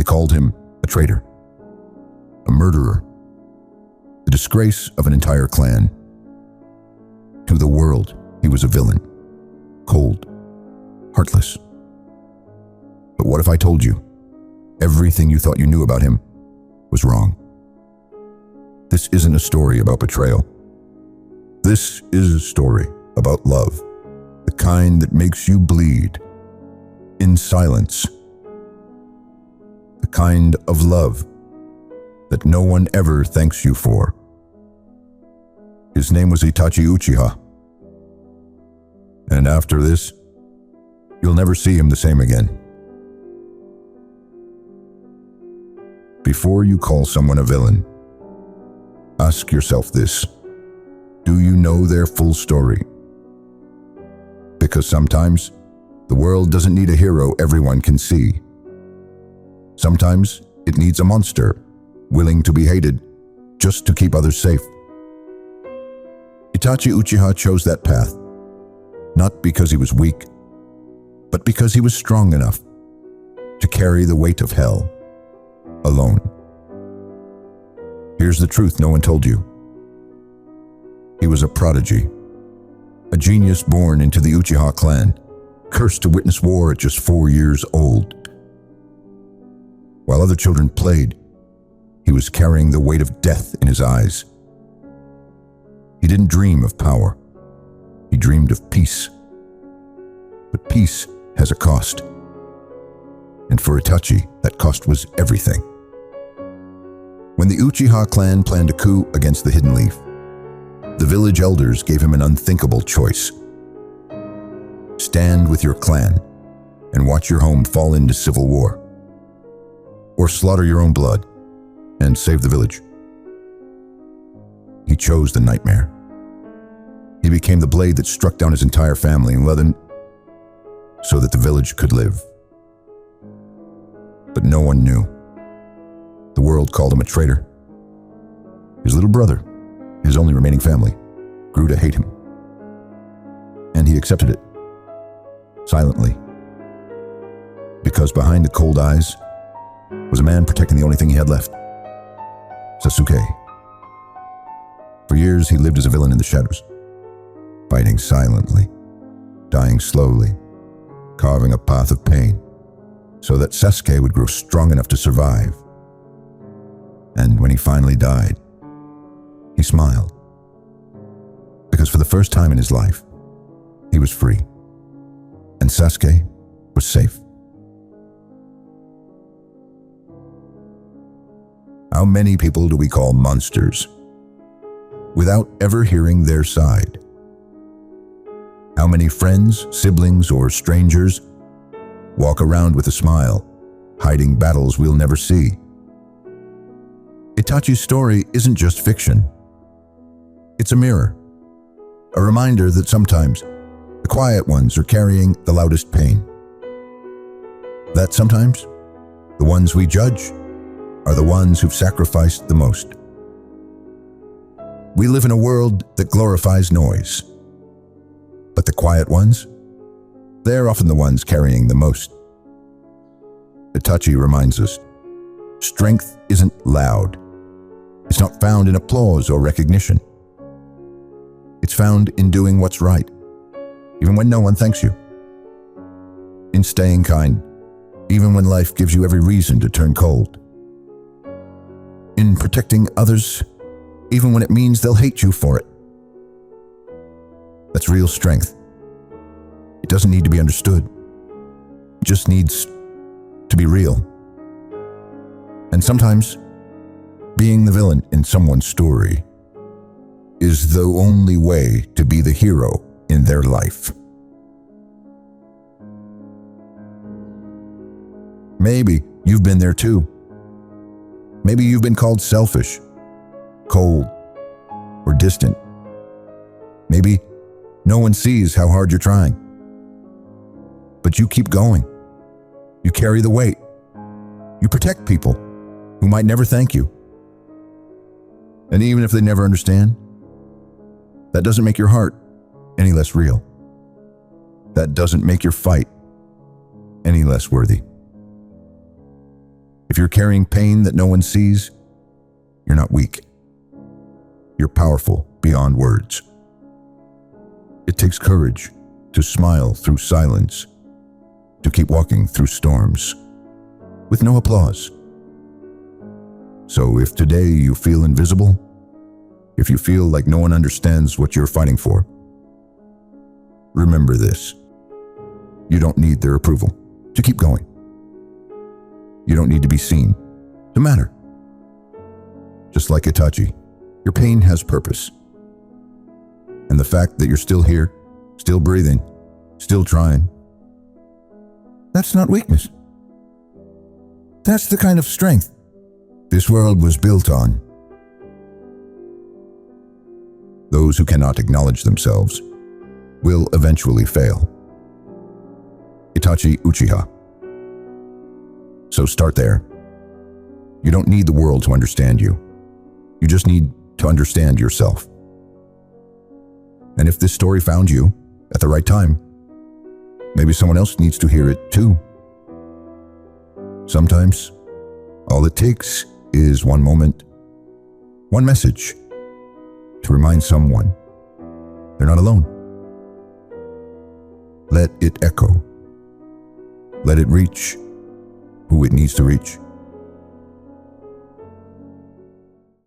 They called him a traitor, a murderer, the disgrace of an entire clan. To the world, he was a villain, cold, heartless. But what if I told you everything you thought you knew about him was wrong? This isn't a story about betrayal. This is a story about love, the kind that makes you bleed in silence, the kind of love that no one ever thanks you for. His name was Itachi Uchiha. And after this, you'll never see him the same again. Before you call someone a villain, ask yourself this: do you know their full story? Because sometimes the world doesn't need a hero everyone can see. Sometimes it needs a monster willing to be hated just to keep others safe. Itachi Uchiha chose that path, not because he was weak, but because he was strong enough to carry the weight of hell alone. Here's the truth no one told you. He was a prodigy, a genius born into the Uchiha clan, cursed to witness war at just 4 years old. While other children played, he was carrying the weight of death in his eyes. He didn't dream of power. He dreamed of peace. But peace has a cost. And for Itachi, that cost was everything. When the Uchiha clan planned a coup against the Hidden Leaf, the village elders gave him an unthinkable choice. Stand with your clan and watch your home fall into civil war, or slaughter your own blood and save the village. He chose the nightmare. He became the blade that struck down his entire family in leather so that the village could live. But no one knew. The world called him a traitor. His little brother, his only remaining family, grew to hate him. And he accepted it, silently. Because behind the cold eyes was a man protecting the only thing he had left: Sasuke. For years, he lived as a villain in the shadows, fighting silently, dying slowly, carving a path of pain, so that Sasuke would grow strong enough to survive. And when he finally died, he smiled. Because for the first time in his life, he was free, and Sasuke was safe. How many people do we call monsters without ever hearing their side? How many friends, siblings, or strangers walk around with a smile, hiding battles we'll never see? Itachi's story isn't just fiction. It's a mirror, a reminder that sometimes the quiet ones are carrying the loudest pain. That sometimes the ones we judge are the ones who've sacrificed the most. We live in a world that glorifies noise, but the quiet ones, they're often the ones carrying the most. Itachi reminds us, strength isn't loud. It's not found in applause or recognition. It's found in doing what's right, even when no one thanks you. In staying kind, even when life gives you every reason to turn cold. In protecting others, even when it means they'll hate you for it. That's real strength. It doesn't need to be understood. It just needs to be real. And sometimes, being the villain in someone's story is the only way to be the hero in their life. Maybe you've been there too. Maybe you've been called selfish, cold, or distant. Maybe no one sees how hard you're trying. But you keep going. You carry the weight. You protect people who might never thank you. And even if they never understand, that doesn't make your heart any less real. That doesn't make your fight any less worthy. If you're carrying pain that no one sees, you're not weak. You're powerful beyond words. It takes courage to smile through silence, to keep walking through storms, with no applause. So if today you feel invisible, if you feel like no one understands what you're fighting for, remember this. You don't need their approval to keep going. You don't need to be seen to matter. Just like Itachi, your pain has purpose. And the fact that you're still here, still breathing, still trying, that's not weakness. That's the kind of strength this world was built on. Those who cannot acknowledge themselves will eventually fail. Itachi Uchiha. So start there. You don't need the world to understand you. You just need to understand yourself. And if this story found you at the right time, maybe someone else needs to hear it too. Sometimes, all it takes is one moment, one message, to remind someone they're not alone. Let it echo. Let it reach who it needs to reach.